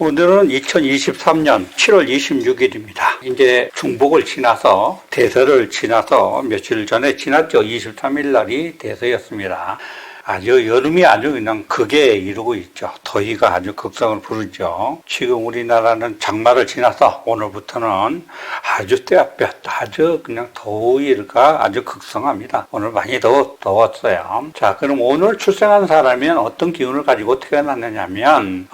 오늘은 2023년 7월 26일입니다. 이제 중복을 지나서 대설을 지나서 며칠 전에 지났죠. 23일 날이 대설이었습니다. 여름이 아주 그냥 극에 이르고 있죠. 더위가 아주 극성을 부르죠. 지금 우리나라는 장마를 지나서 오늘부터는 아주 떼약볕, 아주 그냥 더위가 아주 극성합니다. 오늘 많이 더웠어요. 자, 그럼 오늘 출생한 사람은 어떤 기운을 가지고 태어났느냐면,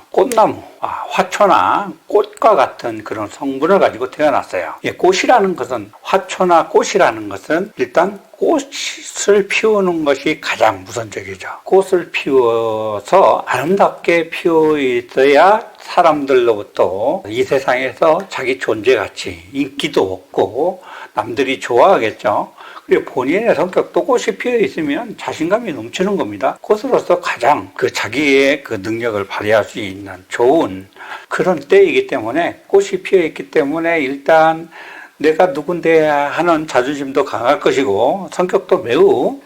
꽃나무, 화초나 꽃과 같은 그런 성분을 가지고 태어났어요. 꽃이라는 것은, 화초나 꽃이라는 것은 일단 꽃을 피우는 것이 가장 우선적이죠. 꽃을 피워서 아름답게 피어 있어야 사람들로부터 이 세상에서 자기 존재가치, 인기도 얻고 남들이 좋아하겠죠. 그리고 본인의 성격도 꽃이 피어 있으면 자신감이 넘치는 겁니다. 꽃으로서 가장 자기의 능력을 발휘할 수 있는 좋은 그런 때이기 때문에 꽃이 피어 있기 때문에 일단 내가 누군데 하는 자존심도 강할 것이고 성격도 매우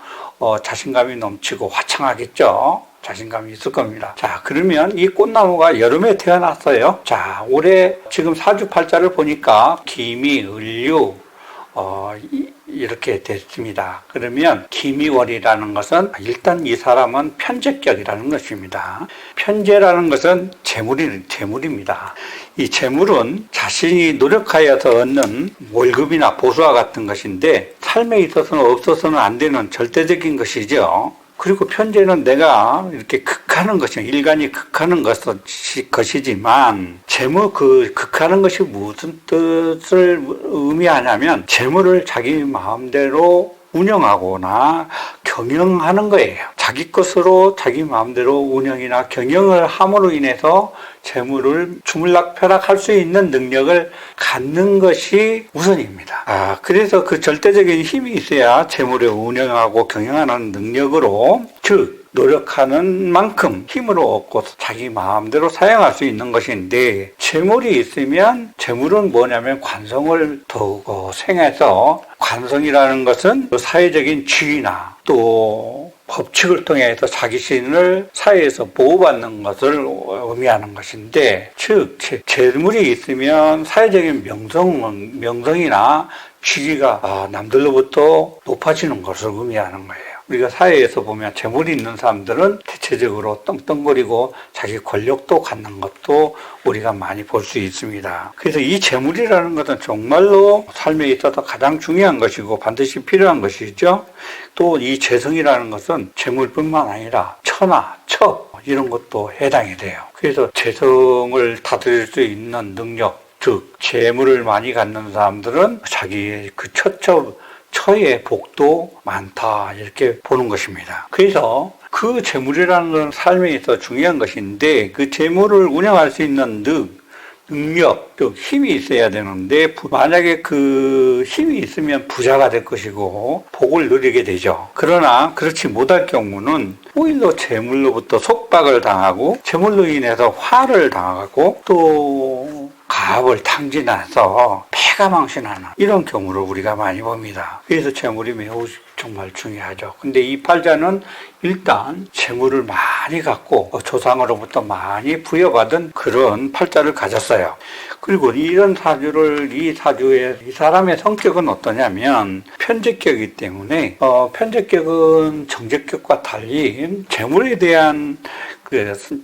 자신감이 넘치고 화창하겠죠. 자신감이 있을 겁니다. 자, 그러면 이 꽃나무가 여름에 태어났어요. 자, 올해 지금 사주팔자를 보니까 기미, 을류, 이렇게 됐습니다. 그러면 기미월이라는 것은 일단 이 사람은 편재격이라는 것입니다. 편재라는 것은 재물입니다. 이 재물은 자신이 노력하여서 얻는 월급이나 보수와 같은 것인데 삶에 있어서는 없어서는 안 되는 절대적인 것이죠. 그리고 편재는 내가 이렇게 극하는 것이, 일간이 극하는 것이지만, 극하는 것이 무슨 뜻을 의미하냐면, 재물을 자기 마음대로 운영하거나 경영하는 거예요. 자기 것으로 자기 마음대로 운영이나 경영을 함으로 인해서 재물을 주물락펴락할 수 있는 능력을 갖는 것이 우선입니다. 그래서 그 절대적인 힘이 있어야 재물을 운영하고 경영하는 능력으로, 즉 노력하는 만큼 힘으로 얻고 자기 마음대로 사용할 수 있는 것인데, 재물이 있으면 재물은 뭐냐면 관성을 더욱 생해서, 관성이라는 것은 사회적인 지위나 또 법칙을 통해서 자기 신을 사회에서 보호받는 것을 의미하는 것인데, 즉 재물이 있으면 사회적인 명성이나 지위가 남들로부터 높아지는 것을 의미하는 거예요. 우리가 사회에서 보면 재물이 있는 사람들은 대체적으로 떵떵거리고 자기 권력도 갖는 것도 우리가 많이 볼 수 있습니다. 그래서 이 재물이라는 것은 정말로 삶에 있어서 가장 중요한 것이고 반드시 필요한 것이죠. 또 이 재성이라는 것은 재물뿐만 아니라 처나 처 이런 것도 해당이 돼요. 그래서 재성을 다스릴 수 있는 능력, 즉 재물을 많이 갖는 사람들은 자기의 처의 복도 많다 이렇게 보는 것입니다. 그래서 그 재물이라는 건 삶에 있어 중요한 것인데, 그 재물을 운영할 수 있는 능력, 즉 힘이 있어야 되는데, 만약에 그 힘이 있으면 부자가 될 것이고 복을 누리게 되죠. 그러나 그렇지 못할 경우는 오히려 재물로부터 속박을 당하고 재물로 인해서 화를 당하고 또 가업을 탕진해서 폐가 망신하는 이런 경우를 우리가 많이 봅니다. 그래서 재물이 매우 정말 중요하죠. 근데 이 팔자는 일단 재물을 많이 갖고 조상으로부터 많이 부여받은 그런 팔자를 가졌어요. 그리고 이런 이 사람의 성격은 어떠냐면 편재격이기 때문에 편재격은 정재격과 달리 재물에 대한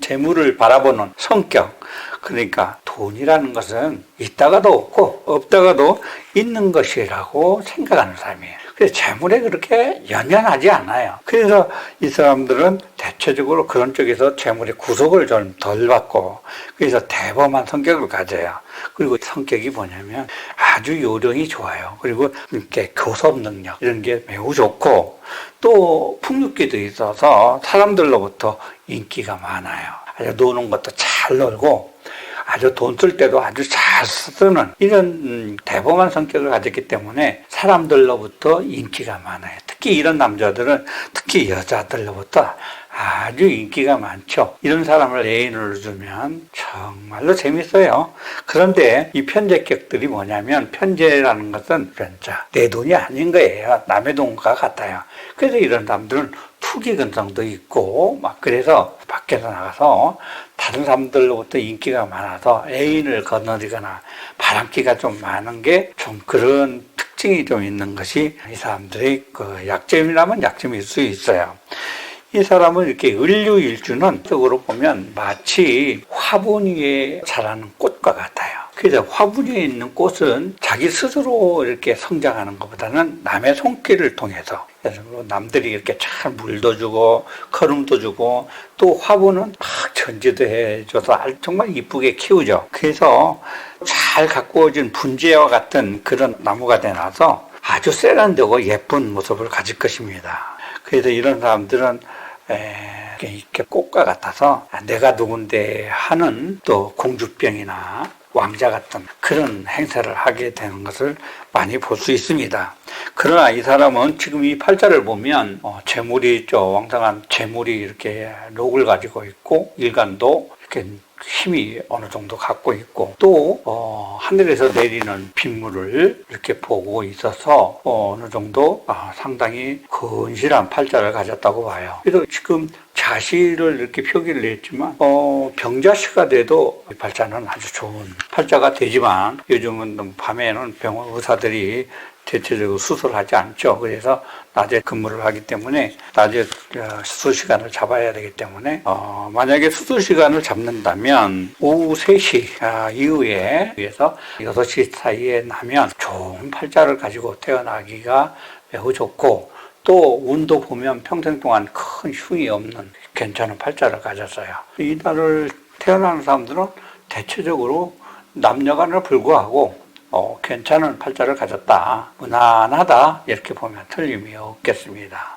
재물을 바라보는 성격, 그러니까 돈이라는 것은 있다가도 없고 없다가도 있는 것이라고 생각하는 사람이에요. 그래서 재물에 그렇게 연연하지 않아요. 그래서 이 사람들은 대체적으로 그런 쪽에서 재물의 구속을 좀 덜 받고, 그래서 대범한 성격을 가져요. 그리고 성격이 뭐냐면 아주 요령이 좋아요. 그리고 이렇게 교섭 능력 이런 게 매우 좋고, 또 풍류기도 있어서 사람들로부터 인기가 많아요. 아주 노는 것도 잘 놀고 아주 돈 쓸 때도 아주 잘 쓰는 이런 대범한 성격을 가졌기 때문에 사람들로부터 인기가 많아요. 특히 이런 남자들은 특히 여자들로부터 아주 인기가 많죠. 이런 사람을 애인으로 두면 정말로 재밌어요. 그런데 이 편재격들이 뭐냐면, 편재라는 것은 편자, 내 돈이 아닌 거예요. 남의 돈과 같아요. 그래서 이런 사람들은 후기 근성도 있고 막 그래서 밖에서 나가서 다른 사람들로부터 인기가 많아서 애인을 거느리거나 바람기가 좀 많은 게 좀 그런 특징이 좀 있는 것이 이 사람들의 그 약점이라면 약점일 수 있어요. 이 사람은 이렇게 을류일주는 적으로 보면 마치 화분 위에 자라는 꽃과 같아요. 그래서 화분 위에 있는 꽃은 자기 스스로 이렇게 성장하는 것보다는 남의 손길을 통해서, 그래서 남들이 이렇게 잘 물도 주고 거름도 주고 또 화분은 막 전지도 해줘서 정말 이쁘게 키우죠. 그래서 잘 가꾸어진 분재와 같은 그런 나무가 되나서 아주 세련되고 예쁜 모습을 가질 것입니다. 그래서 이런 사람들은 이렇게 꽃과 같아서 내가 누군데 하는 또 공주병이나 왕자 같은 그런 행사를 하게 되는 것을 많이 볼 수 있습니다. 그러나 이 사람은 지금 이 팔자를 보면 재물이 왕성한 재물이 이렇게 록을 가지고 있고 일간도 이렇게 힘이 어느 정도 갖고 있고 또 하늘에서 내리는 빗물을 이렇게 보고 있어서 어느 정도 상당히 건실한 팔자를 가졌다고 봐요. 그래서 지금 자시를 이렇게 표기를 했지만 병자시가 돼도 이 팔자는 아주 좋은 팔자가 되지만 요즘은 밤에는 병원 의사들이 대체적으로 수술하지 않죠. 그래서 낮에 근무를 하기 때문에 낮에 수술 시간을 잡아야 되기 때문에 만약에 수술 시간을 잡는다면 오후 3시 이후에 위에서 6시 사이에 나면 좋은 팔자를 가지고 태어나기가 매우 좋고 또 운도 보면 평생 동안 큰 흉이 없는 괜찮은 팔자를 가졌어요. 이 달을 태어나는 사람들은 대체적으로 남녀간을 불구하고 괜찮은 팔자를 가졌다, 무난하다 이렇게 보면 틀림이 없겠습니다.